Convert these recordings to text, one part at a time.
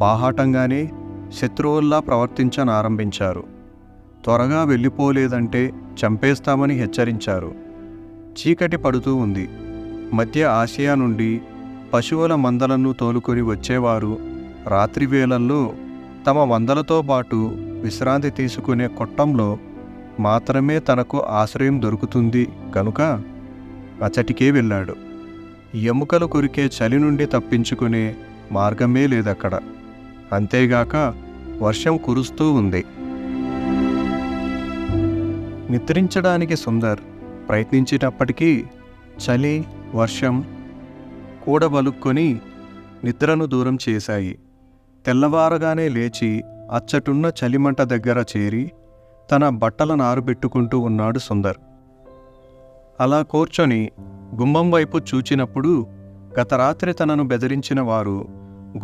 బాహాటంగానే శత్రువుల్లా ప్రవర్తించనారంభించారు. త్వరగా వెళ్ళిపోలేదంటే చంపేస్తామని హెచ్చరించారు. చీకటి పడుతూ ఉంది. మధ్య ఆసియా నుండి పశువుల మందలను తోలుకొని వచ్చేవారు రాత్రి వేళల్లో తమ మందలతో పాటు విశ్రాంతి తీసుకునే కొట్టంలో మాత్రమే తనకు ఆశ్రయం దొరుకుతుంది కనుక అచటికే వెళ్ళాడు. ఎముకలు కొరికే చలి నుండి తప్పించుకునే మార్గమే లేదక్కడ. అంతేగాక వర్షం కురుస్తూ ఉంది. నిద్రించడానికి సుందర్ ప్రయత్నించినప్పటికీ చలి, వర్షం కూడబలుక్కొని నిద్రను దూరం చేశాయి. తెల్లవారగానే లేచి అచ్చటున్న చలిమంట దగ్గర చేరి తన బట్టలను ఆరబెట్టుకుంటూ ఉన్నాడు సుందర్. అలా కూర్చొని గుమ్మం వైపు చూచినప్పుడు గత రాత్రి తనను బెదిరించిన వారు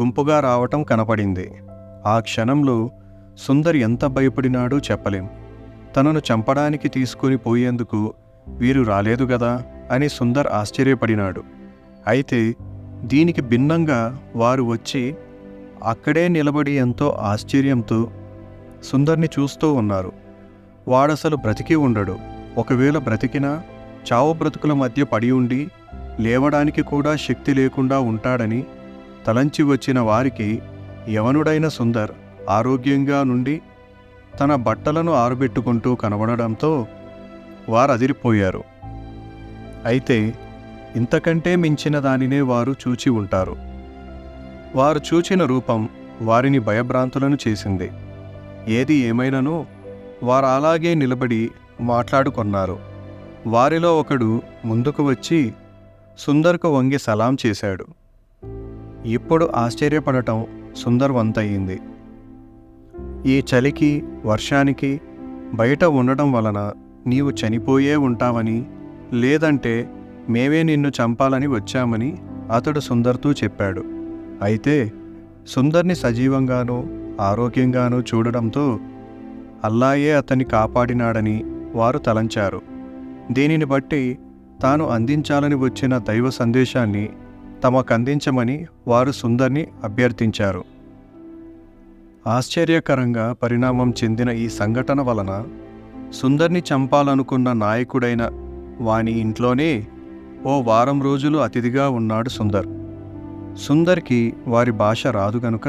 గుంపుగా రావటం కనపడింది. ఆ క్షణంలో సుందర్ ఎంత భయపడినాడో చెప్పలేం. తనను చంపడానికి తీసుకుని పోయేందుకు వీరు రాలేదు గదా అని సుందర్ ఆశ్చర్యపడినాడు. అయితే దీనికి భిన్నంగా వారు వచ్చి అక్కడే నిలబడి ఎంతో ఆశ్చర్యంతో సుందర్ని చూస్తూ ఉన్నారు. వాడసలు బ్రతికి ఉండడు. ఒకవేళ బ్రతికినా చావు బ్రతుకుల మధ్య పడి ఉండి లేవడానికి కూడా శక్తి లేకుండా ఉంటాడని తలంచి వచ్చిన వారికి యవనుడైన సుందర్ ఆరోగ్యంగా నుండి తన బట్టలను ఆరబెట్టుకుంటూ కనబడడంతో వారదిరిపోయారు. అయితే ఇంతకంటే మించిన దానినే వారు చూచి ఉంటారు. వారు చూచిన రూపం వారిని భయభ్రాంతులను చేసింది. ఏది ఏమైనను వారు అలాగే నిలబడి మాట్లాడుకొన్నారు. వారిలో ఒకడు ముందుకు వచ్చి సుందర్కు వంగి సలాం చేశాడు. ఇప్పుడు ఆశ్చర్యపడటం సుందర్ వంతయింది. ఈ చలికి, వర్షానికి బయట ఉండడం వలన నీవు చనిపోయే ఉంటావని, లేదంటే మేమే నిన్ను చంపాలని వచ్చామని అతడు సుందర్తో చెప్పాడు. అయితే సుందర్ని సజీవంగానూ ఆరోగ్యంగానూ చూడడంతో అల్లాయే అతన్ని కాపాడినాడని వారు తలంచారు. దీనిని బట్టి తాను అందించాలని వచ్చిన దైవ సందేశాన్ని తమకందించమని వారు సుందర్ని అభ్యర్థించారు. ఆశ్చర్యకరంగా పరిణామం చెందిన ఈ సంఘటన వలన సుందర్ని చంపాలనుకున్న నాయకుడైన వాని ఇంట్లోనే ఓ వారం రోజులు అతిథిగా ఉన్నాడు సుందర్. సుందర్కి వారి భాష రాదు గనుక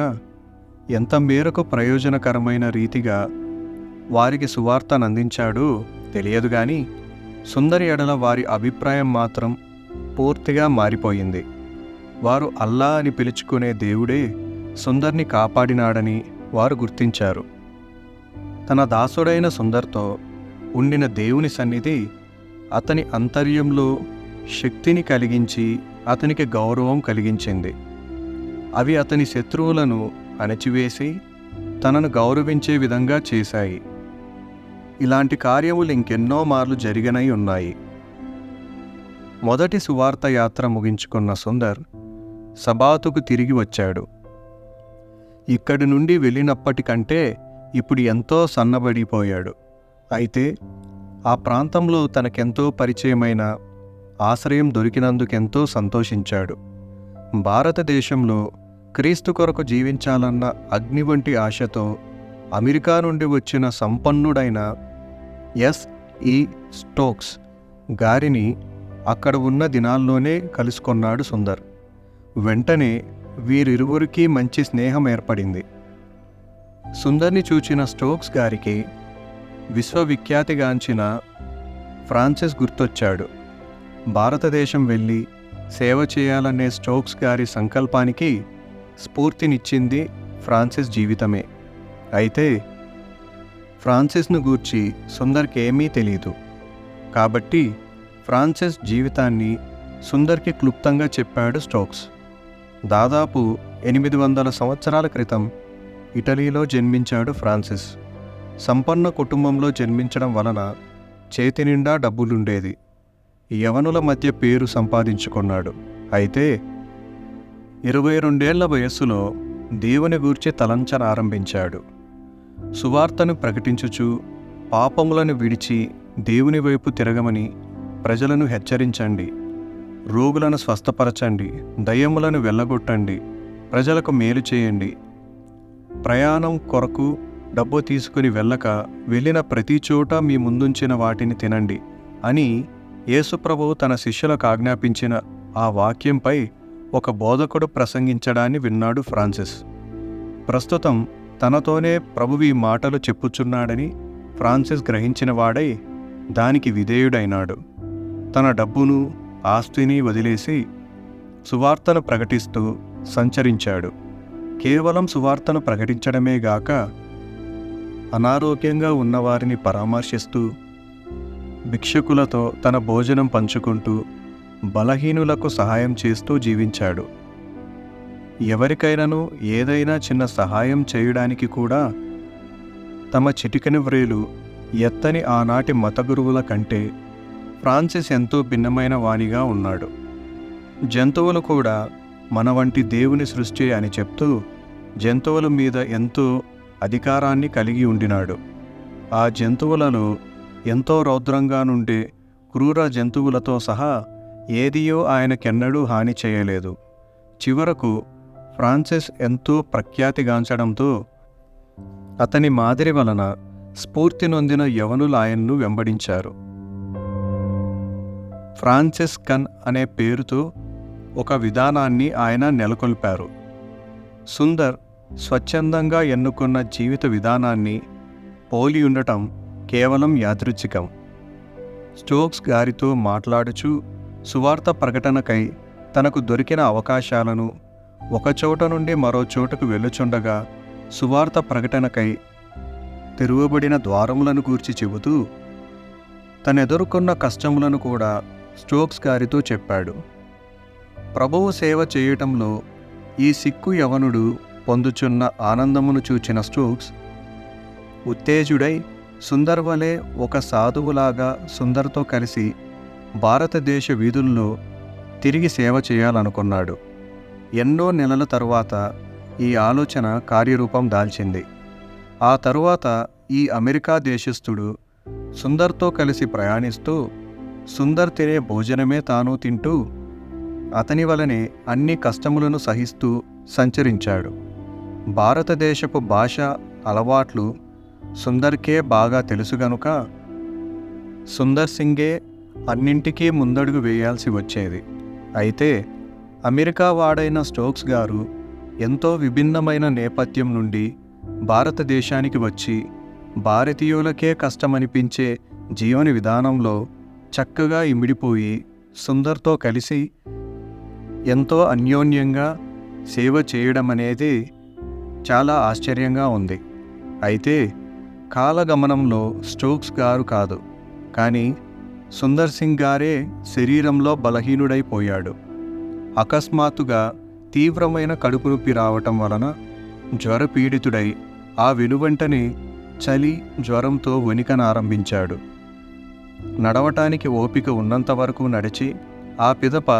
ఎంత మేరకు ప్రయోజనకరమైన రీతిగా వారికి సువార్తనందించాడో తెలియదు గాని సుందరి ఎడల వారి అభిప్రాయం మాత్రం పూర్తిగా మారిపోయింది. వారు అల్లా అని పిలుచుకునే దేవుడే సుందర్ని కాపాడినాడని వారు గుర్తించారు. తన దాసుడైన సుందర్తో ఉండిన దేవుని సన్నిధి అతని అంతర్యంలో శక్తిని కలిగించి అతనికి గౌరవం కలిగించింది. అవి అతని శత్రువులను అణచివేసి తనను గౌరవించే విధంగా చేశాయి. ఇలాంటి కార్యములు ఇంకెన్నో మార్లు జరిగినై ఉన్నాయి. మొదటి సువార్త యాత్ర ముగించుకున్న సుందర్ సబాతుకు తిరిగి వచ్చాడు. ఇక్కడి నుండి వెళ్ళినప్పటికంటే ఇప్పుడు ఎంతో సన్నబడిపోయాడు. అయితే ఆ ప్రాంతంలో తనకెంతో పరిచయమైన ఆశ్రయం దొరికినందుకెంతో సంతోషించాడు. భారతదేశంలో క్రీస్తు కొరకు జీవించాలన్న అగ్ని వంటి ఆశతో అమెరికా నుండి వచ్చిన సంపన్నుడైన ఎస్.ఈ. స్టోక్స్ గారిని అక్కడ ఉన్న దినాల్లోనే కలుసుకొన్నాడు సుందర్. వెంటనే వీరిరువురికి మంచి స్నేహం ఏర్పడింది. సుందర్ని చూచిన స్టోక్స్ గారికి విశ్వవిఖ్యాతిగాంచిన ఫ్రాన్సిస్ గుర్తొచ్చాడు. భారతదేశం వెళ్ళి సేవ చేయాలనే స్టోక్స్ గారి సంకల్పానికి స్ఫూర్తినిచ్చింది ఫ్రాన్సిస్ జీవితమే. అయితే ఫ్రాన్సిస్ను గూర్చి సుందర్కి ఏమీ తెలీదు. కాబట్టి ఫ్రాన్సిస్ జీవితాన్ని సుందర్కి క్లుప్తంగా చెప్పాడు స్టోక్స్. దాదాపు 800 సంవత్సరాల క్రితం ఇటలీలో జన్మించాడు ఫ్రాన్సిస్. సంపన్న కుటుంబంలో జన్మించడం వలన చేతి నిండా డబ్బులుండేది. యవనుల మధ్య పేరు సంపాదించుకున్నాడు. అయితే 22 ఏళ్ల వయస్సులో దేవుని గూర్చి తలంచనారంభించాడు. సువార్తను ప్రకటించుచు పాపములను విడిచి దేవుని వైపు తిరగమని ప్రజలను హెచ్చరించండి, రోగులను స్వస్థపరచండి, దయ్యములను వెళ్ళగొట్టండి, ప్రజలకు మేలు చేయండి, ప్రయాణం కొరకు డబ్బు తీసుకుని వెళ్ళక వెళ్ళిన ప్రతి చోట మీ ముందుంచిన వాటిని తినండి అని యేసుప్రభువు తన శిష్యులకు ఆజ్ఞాపించిన ఆ వాక్యంపై ఒక బోధకుడు ప్రసంగించడాన్ని విన్నాడు ఫ్రాన్సిస్. ప్రస్తుతం తనతోనే ప్రభువు ఈ మాటలు చెప్పుచున్నాడని ఫ్రాన్సిస్ గ్రహించిన వాడై దానికి విధేయుడైనాడు. తన డబ్బును ఆస్తిని వదిలేసి సువార్తను ప్రకటిస్తూ సంచరించాడు. కేవలం సువార్తను ప్రకటించడమే గాక అనారోగ్యంగా ఉన్నవారిని పరామర్శిస్తూ, భిక్షకులతో తన భోజనం పంచుకుంటూ, బలహీనులకు సహాయం చేస్తూ జీవించాడు. ఎవరికైనాను ఏదైనా చిన్న సహాయం చేయడానికి కూడా తమ చిటికెన వ్రేలు ఎత్తని ఆనాటి మత గురువుల కంటే ఫ్రాన్సిస్ ఎంతో భిన్నమైన వానిగా ఉన్నాడు. జంతువులు కూడా మన వంటి దేవుని సృష్టి అని చెప్తూ జంతువుల మీద ఎంతో అధికారాన్ని కలిగి ఉండినాడు. ఆ జంతువులలో ఎంతో రౌద్రంగా నుండే క్రూర జంతువులతో సహా ఏదియో ఆయనకెన్నడూ హాని చేయలేదు. చివరకు ఫ్రాన్సిస్ ఎంతో ప్రఖ్యాతిగాంచడంతో అతని మాదిరి వలన స్ఫూర్తి నొందిన యవనులు ఆయన్ను వెంబడించారు. ఫ్రాన్సిస్కన్ అనే పేరుతో ఒక విధానాన్ని ఆయన నెలకొల్పారు. సుందర్ స్వచ్ఛందంగా ఎన్నుకున్న జీవిత విధానాన్ని పోలి ఉండటం కేవలం యాదృచ్ఛికం. స్టోక్స్ గారితో మాట్లాడుచూ సువార్త ప్రకటనకై తనకు దొరికిన అవకాశాలను, ఒకచోట నుండి మరో చోటకు వెళ్ళుచుండగా సువార్త ప్రకటనకై తెరువబడిన ద్వారములను గూర్చి చెబుతూ తనెదుర్కొన్న కష్టములను కూడా స్టోక్స్ గారితో చెప్పాడు. ప్రభువు సేవ చేయటంలో ఈ సిక్కు యవనుడు పొందుచున్న ఆనందమును చూచిన స్టోక్స్ ఉత్తేజుడై సుందర్ వలె ఒక సాధువులాగా సుందర్తో కలిసి భారతదేశ వీధుల్లో తిరిగి సేవ చేయాలనుకున్నాడు. ఎన్నో నెలల తరువాత ఈ ఆలోచన కార్యరూపం దాల్చింది. ఆ తరువాత ఈ అమెరికా దేశస్థుడు సుందర్తో కలిసి ప్రయాణిస్తూ సుందర్ తినే భోజనమే తాను తింటూ అతని వలనే అన్ని కష్టములను సహిస్తూ సంచరించాడు. భారతదేశపు భాష అలవాట్లు సుందర్కే బాగా తెలుసు గనుక సుందర్ సింగే అన్నింటికీ ముందడుగు వేయాల్సి వచ్చేది. అయితే అమెరికా వాడైన స్టోక్స్ గారు ఎంతో విభిన్నమైన నేపథ్యం నుండి భారతదేశానికి వచ్చి భారతీయులకే కష్టమనిపించే జీవన విధానంలో చక్కగా ఇమిడిపోయి సుందర్తో కలిసి ఎంతో అన్యోన్యంగా సేవ చేయడమనేది చాలా ఆశ్చర్యంగా ఉంది. అయితే కాలగమనంలో స్టోక్స్ గారు కాదు, కానీ సుందర్ సింగ్ గారే శరీరంలో బలహీనుడైపోయాడు. అకస్మాత్తుగా తీవ్రమైన కడుపు నొప్పి రావటం వలన జ్వరపీడితుడై ఆ వెనువెంటనే చలి, జ్వరంతో వణికనారంభించాడు. నడవటానికి ఓపిక ఉన్నంతవరకు నడిచి ఆ పిదప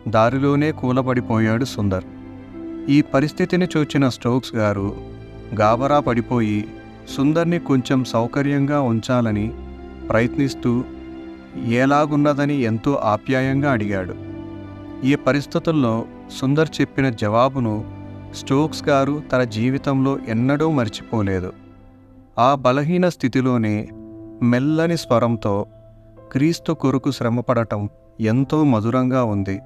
దారిలోనే కూలబడిపోయాడు సుందర్. ఈ పరిస్థితిని చూచిన స్టోక్స్ గారు గాబరా పడిపోయి సుందర్ని కొంచెం సౌకర్యంగా ఉంచాలని ప్రయత్నిస్తూ ఎలాగున్నదని ఎంతో ఆప్యాయంగా అడిగాడు. ఈ పరిస్థితుల్లో సుందర్ చెప్పిన జవాబును స్టోక్స్ గారు తన జీవితంలో ఎన్నడూ మర్చిపోలేదు. ఆ బలహీన స్థితిలోనే మెల్లని స్వరంతో, క్రీస్తు కొరకు శ్రమపడటం ఎంతో మధురంగా ఉంది,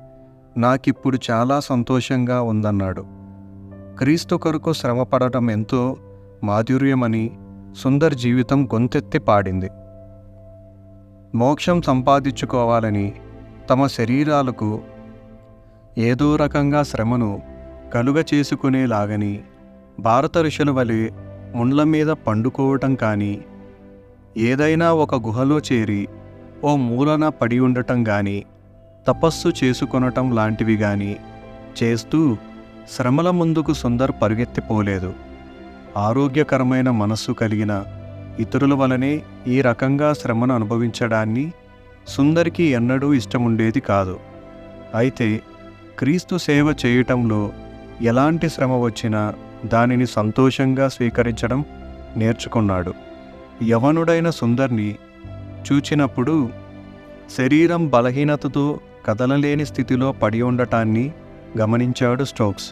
నాకిప్పుడు చాలా సంతోషంగా ఉందన్నాడు. క్రీస్తు కొరకు శ్రమపడటం ఎంతో మాధుర్యమని సుందర్ జీవితం గొంతెత్తి పాడింది. మోక్షం సంపాదించుకోవాలని తమ శరీరాలకు ఏదో రకంగా శ్రమను కలుగ చేసుకునేలాగని భారత ఋషుల వలె ముండ్ల మీద పండుకోవటం కానీ, ఏదైనా ఒక గుహలో చేరి ఓ మూలన పడి ఉండటం కానీ, తపస్సు చేసుకొనటం లాంటివి కానీ చేస్తూ శ్రమల ముందుకు సుందర్ పరుగెత్తిపోలేదు. ఆరోగ్యకరమైన మనస్సు కలిగిన ఇతరుల వలనే ఈ రకంగా శ్రమను అనుభవించడాన్ని సుందర్కి ఎన్నడూ ఇష్టముండేది కాదు. అయితే క్రీస్తు సేవ చేయటంలో ఎలాంటి శ్రమ వచ్చినా దానిని సంతోషంగా స్వీకరించడం నేర్చుకున్నాడు. యవనుడైన సుందర్ని చూచినప్పుడు శరీరం బలహీనతతో కదలలేని స్థితిలో పడి ఉండటాన్ని గమనించాడు స్టోక్స్.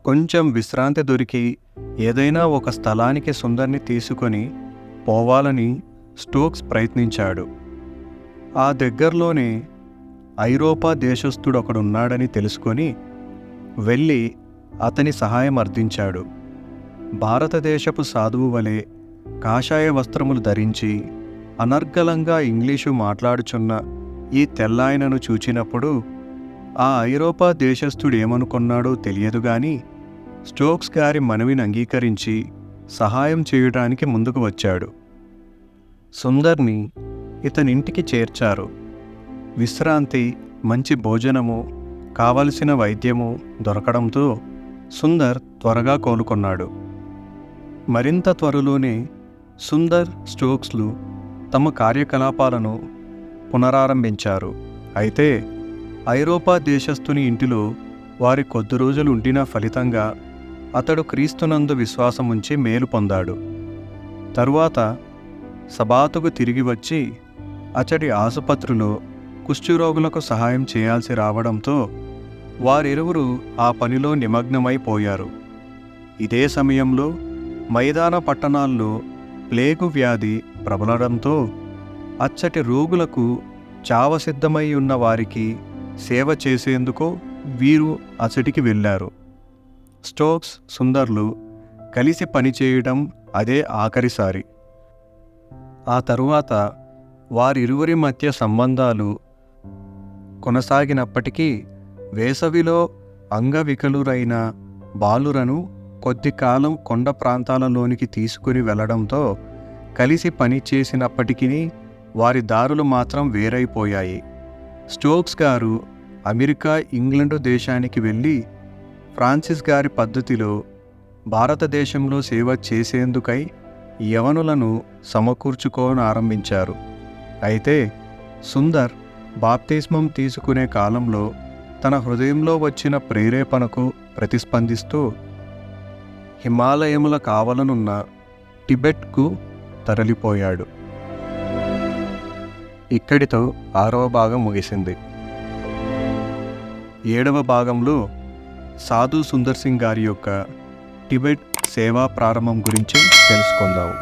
కొంచెం విశ్రాంతి దొరికి ఏదైనా ఒక స్థలానికి సుందర్ని తీసుకొని పోవాలని స్టోక్స్ ప్రయత్నించాడు. ఆ దగ్గరలోనే ఐరోపా దేశస్థుడొకడున్నాడని తెలుసుకొని వెళ్ళి అతని సహాయం అర్థించాడు. భారతదేశపు సాధువు వలె కాషాయ వస్త్రములు ధరించి అనర్గళంగా ఇంగ్లీషు మాట్లాడుచున్న ఈ తెల్లాయనను చూచినప్పుడు ఆ ఐరోపా దేశస్థుడేమనుకున్నాడో తెలియదు గాని స్టోక్స్ గారి మనవిని అంగీకరించి సహాయం చేయడానికి ముందుకు వచ్చాడు. సుందర్ని ఇతనింటికి చేర్చారు. విశ్రాంతి, మంచి భోజనము, కావలసిన వైద్యము దొరకడంతో సుందర్ త్వరగా కోలుకున్నాడు. మరింత త్వరలోనే సుందర్, స్టోక్స్లు తమ కార్యకలాపాలను పునరారంభించారు. అయితే ఐరోపా దేశస్థుని ఇంటిలో వారి కొద్ది రోజులు ఉండిన ఫలితంగా అతడు క్రీస్తునందు విశ్వాసముంచి మేలు పొందాడు. తరువాత సబాతుకు తిరిగి వచ్చి అతడి ఆసుపత్రిలో కుష్ఠరోగులకు సహాయం చేయాల్సి రావడంతో వారిరువురు ఆ పనిలో నిమగ్నమైపోయారు. ఇదే సమయంలో మైదాన పట్టణాల్లో ప్లేగు వ్యాధి ప్రబలడంతో అచ్చటి రోగులకు చావసిద్ధమై ఉన్న వారికి సేవ చేసేందుకు వీరు అచ్చటికి వెళ్ళారు. స్టోక్స్, సుందర్లు కలిసి పనిచేయడం అదే ఆఖరిసారి. ఆ తరువాత వారిరువురి మధ్య సంబంధాలు కొనసాగినప్పటికీ వేసవిలో అంగవికలురైన బాలురను కొద్ది కాలం కొండ ప్రాంతాలలోనికి తీసుకుని వెళ్లడంతో కలిసి పని చేసినప్పటికీ వారి దారులు మాత్రం వేరైపోయాయి. స్టోక్స్ గారు అమెరికా, ఇంగ్లండు దేశానికి వెళ్ళి ఫ్రాన్సిస్ గారి పద్ధతిలో భారతదేశంలో సేవ చేసేందుకై యవనులను సమకూర్చుకోనారంభించారు. అయితే సుందర్ బాప్తిస్మం తీసుకునే కాలంలో తన హృదయంలో వచ్చిన ప్రేరేపణకు ప్రతిస్పందిస్తూ హిమాలయముల కావలనున్న టిబెట్కు తరలిపోయాడు. ఇక్కడితో 6వ భాగం ముగిసింది. 7వ భాగంలో సాధు సుందర్ సింగ్ గారి యొక్క టిబెట్ సేవా ప్రారంభం గురించి తెలుసుకుందాము.